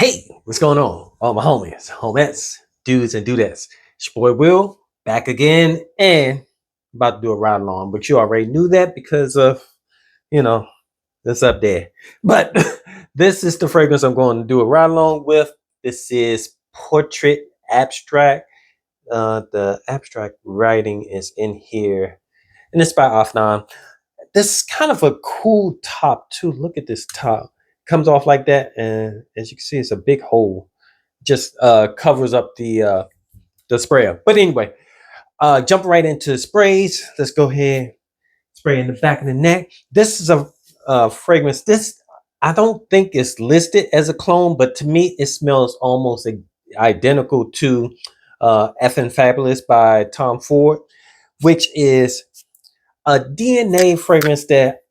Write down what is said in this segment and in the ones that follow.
Hey, what's going on? All my homies, homettes, dudes, and dudettes. It's your boy Will, back again, and about to do a ride along, but you already knew that because of, you know, this up there. But this is the fragrance I'm going to do a ride along with. This is Portrait Abstract. The abstract writing is in here, and it's by Afnan. This is kind of a cool top, too. Look at this top. Comes off like that, and as you can see, it's a big hole. Just covers up the sprayer. But anyway, jumping right into sprays. Let's go ahead, spray in the back of the neck. This is a fragrance. This I don't think it's listed as a clone, but to me, it smells almost identical to Effin' Fabulous by Tom Ford, which is a DNA fragrance that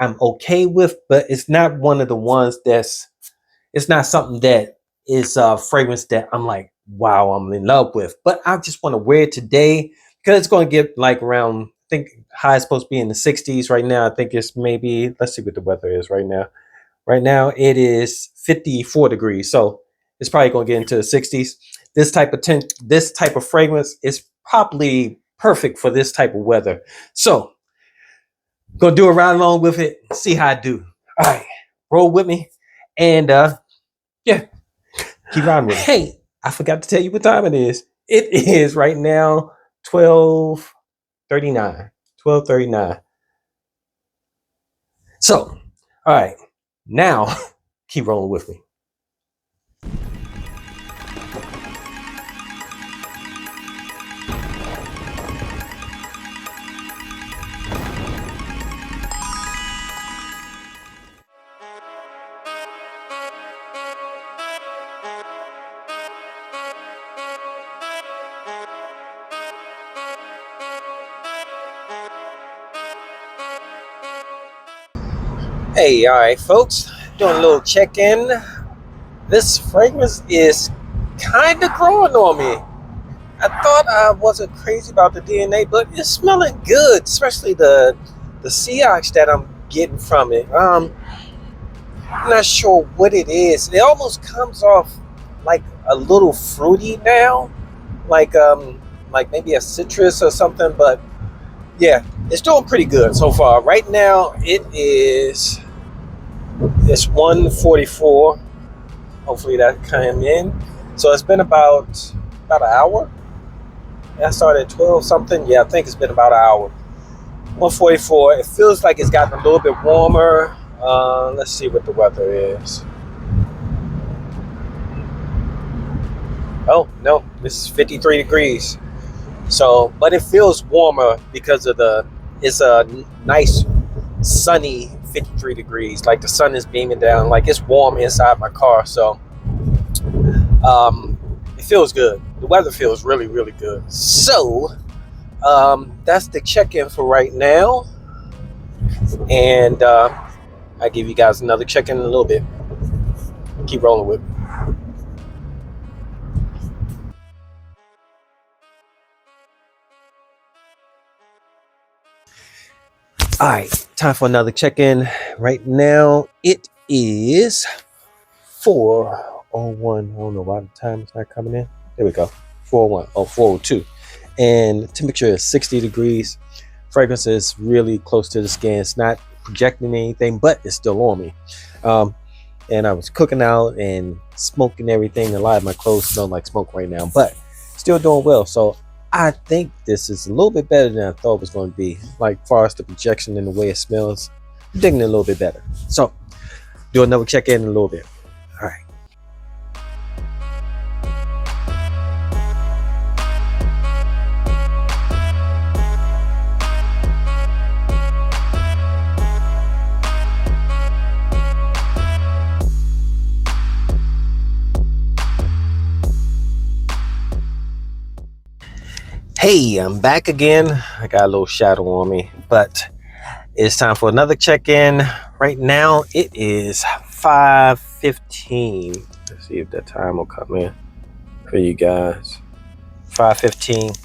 I'm okay with, but it's not one of the ones that's it's not something that is a fragrance that I'm like, wow, I'm in love with. But I just want to wear it today because it's going to get like around, I think high is supposed to be in the 60s right now. I think it's maybe, let's see what the weather is right now. Right now it is 54 degrees. So it's probably going to get into the 60s. This type of fragrance is probably perfect for this type of weather. So gonna do a ride along with it, see how I do. All right, roll with me, and yeah, keep riding with me. Hey, I forgot to tell you what time it is. It is right now 12:39. 12:39. So, all right, now keep rolling with me. Hey, all right, folks, doing a little check-in. This fragrance is kind of growing on me. I thought I wasn't crazy about the DNA, but it's smelling good, especially the Seox that I'm getting from it. I'm not sure what it is. It almost comes off like a little fruity now, like maybe a citrus or something. But yeah, it's doing pretty good so far. Right now, it's 1:44. Hopefully that came in. So it's been about an hour. I started at 12 something. Yeah, I think it's been about an hour. 1:44. It feels like it's gotten a little bit warmer. Let's see what the weather is. Oh no, this is 53 degrees. So, but it feels warmer because of it's a nice sunny 53 degrees. Like the sun is beaming down. Like it's warm inside my car. So, it feels good. The weather feels really, really good. So, that's the check-in for right now. And I'll give you guys another check-in in a little bit. Keep rolling with me. All right, time for another check-in. Right now, it is 4:01. I don't know why the time is not coming in. There we go. 4:01. Oh, 4:02. And temperature is 60 degrees. Fragrance is really close to the skin. It's not projecting anything, but it's still on me. And I was cooking out and smoking everything. A lot of my clothes smell like smoke right now, but still doing well. So I think this is a little bit better than I thought it was going to be. Like far as the projection and the way it smells, I'm digging it a little bit better. So do another check-in in a little bit. All right. Hey, I'm back again. I got a little shadow on me, but it's time for another check-in. Right now, it is 5:15. Let's see if that time will come in for you guys. 5:15,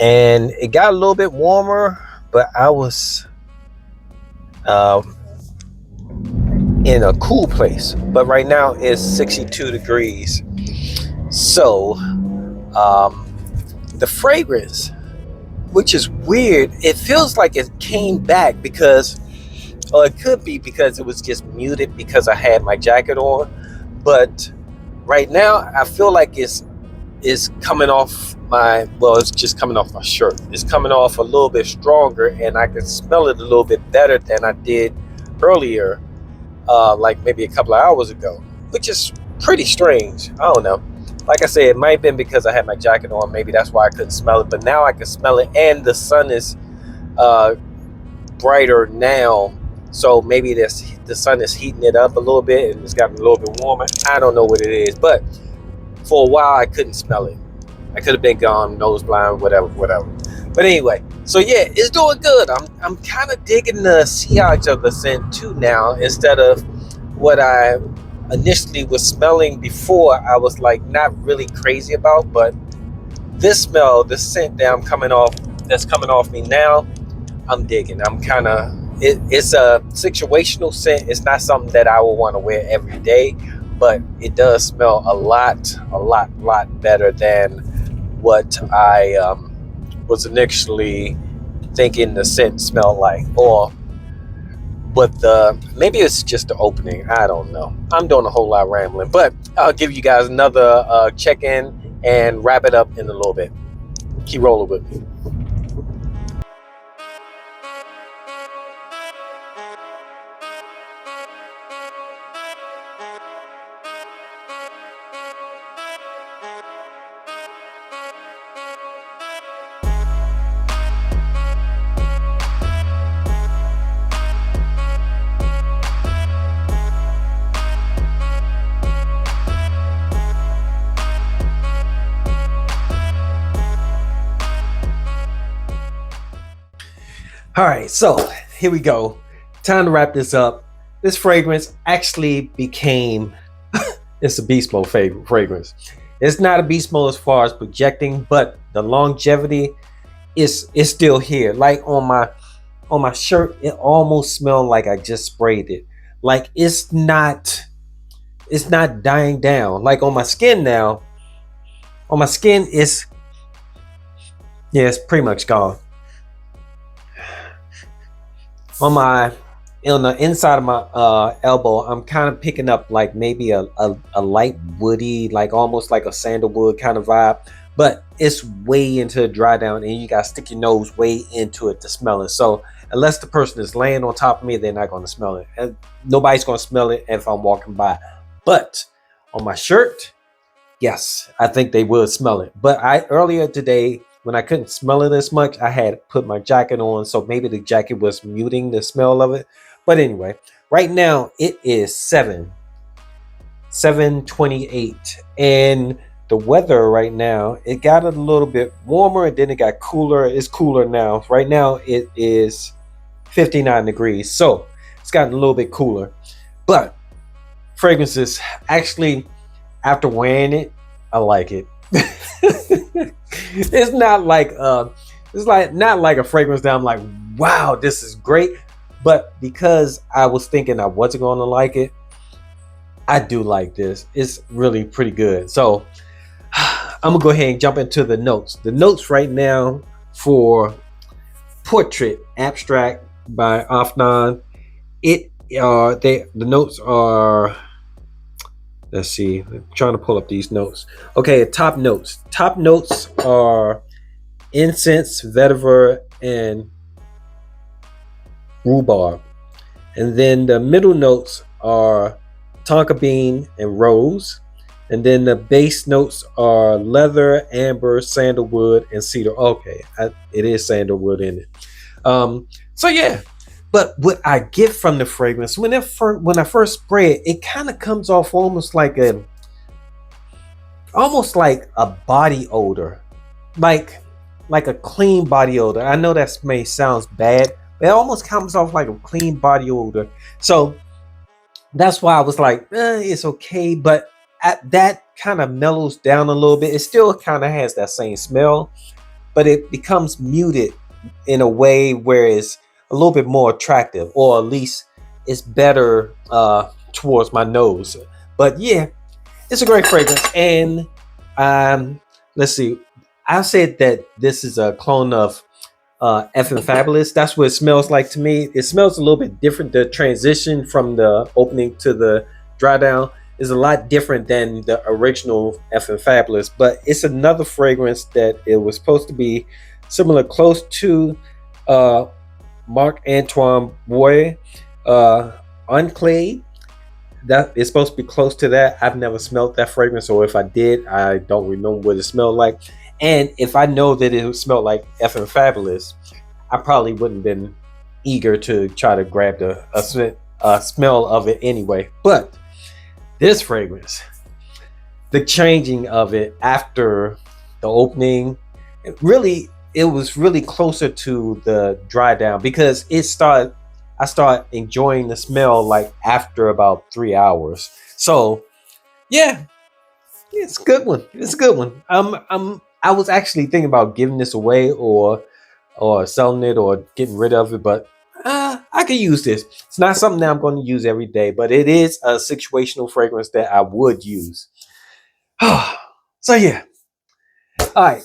and it got a little bit warmer, but I was in a cool place. But right now it's 62 degrees. So the fragrance, which is weird, it feels like it came back because, or it could be because it was just muted because I had my jacket on. But right now I feel like it's coming off my, well, it's just coming off my shirt. It's coming off a little bit stronger, and I can smell it a little bit better than I did earlier, like maybe a couple of hours ago, which is pretty strange. I don't know. Like I said, it might have been because I had my jacket on. Maybe that's why I couldn't smell it. But now I can smell it, and the sun is uh, brighter now. So maybe the sun is heating it up a little bit, and it's gotten a little bit warmer. I don't know what it is, but for a while I couldn't smell it. I could have been gone, nose blind, whatever. But anyway, so yeah, it's doing good. I'm kind of digging the sillage of the scent too now, instead of what I initially was smelling before. I was like not really crazy about, but this smell, this scent that's coming off me now, I'm digging. I'm kind of, it's a situational scent. It's not something that I would want to wear every day, but it does smell a lot better than what I was initially thinking the scent smelled like, or what the, maybe it's just the opening. I don't know. I'm doing a whole lot of rambling, but I'll give you guys another check-in and wrap it up in a little bit. Keep rolling with me. All right, so here we go. Time to wrap this up. This fragrance actually became it's a beast mode fragrance. It's not a beast mode as far as projecting, but the longevity is still here. Like on my shirt, it almost smelled like I just sprayed it. Like it's not dying down. Like on my skin now, on my skin it's, yeah, it's pretty much gone. On my, on the inside of my elbow, I'm kind of picking up like maybe a light woody, like almost like a sandalwood kind of vibe, but it's way into the dry down, and you gotta stick your nose way into it to smell it. So unless the person is laying on top of me, they're not going to smell it, and nobody's going to smell it if I'm walking by. But on my shirt, yes, I think they will smell it. But I, earlier today, when I couldn't smell it as much, I had put my jacket on, so maybe the jacket was muting the smell of it. But anyway, right now it is 7:28, and the weather right now, it got a little bit warmer and then it got cooler. It's cooler now. Right now it is 59 degrees, so it's gotten a little bit cooler. But fragrances, actually, after wearing it, I like it. It's not like it's like not like a fragrance that I'm like, wow, this is great. But because I was thinking I wasn't going to like it, I do like this. It's really pretty good. So I'm gonna go ahead and jump into the notes. The notes right now for Portrait Abstract by Afnan. It the notes are, let's see, I'm trying to pull up these notes. Okay, top notes. Top notes are incense, vetiver, and rhubarb. And then the middle notes are tonka bean and rose. And then the base notes are leather, amber, sandalwood, and cedar. Okay, it is sandalwood in it. So yeah, but what I get from the fragrance when when I first spray it, it kind of comes off almost like a body odor, like a clean body odor. I know that may sounds bad, but it almost comes off like a clean body odor. So that's why I was like, it's okay, but that kind of mellows down a little bit. It still kind of has that same smell, but it becomes muted in a way where it's a little bit more attractive, or at least it's better towards my nose. But yeah, it's a great fragrance. And um, let's see. I said that this is a clone of Effing Fabulous. That's what it smells like to me. It smells a little bit different. The transition from the opening to the dry down is a lot different than the original Effing Fabulous, but it's another fragrance that it was supposed to be similar, close to uh, Marc Antoine Boy Enclave. That is supposed to be close to that. I've never smelled that fragrance, or if I did, I don't remember what it smelled like. And if I know that it smelled like Effing Fabulous, I probably wouldn't have been eager to try to grab a smell of it anyway. But this fragrance, the changing of it after the opening, it was really closer to the dry down because I started enjoying the smell like after about 3 hours. So yeah, it's a good one. It's a good one. I was actually thinking about giving this away or selling it or getting rid of it, but I could use this. It's not something that I'm going to use every day, but it is a situational fragrance that I would use. So yeah. All right.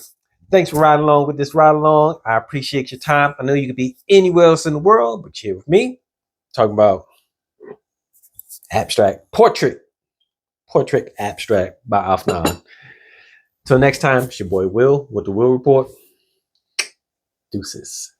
Thanks for riding along with this ride along. I appreciate your time. I know you could be anywhere else in the world, but you're here with me talking about abstract portrait abstract by Afnan. Till next time, it's your boy Will with the Will Report. Deuces.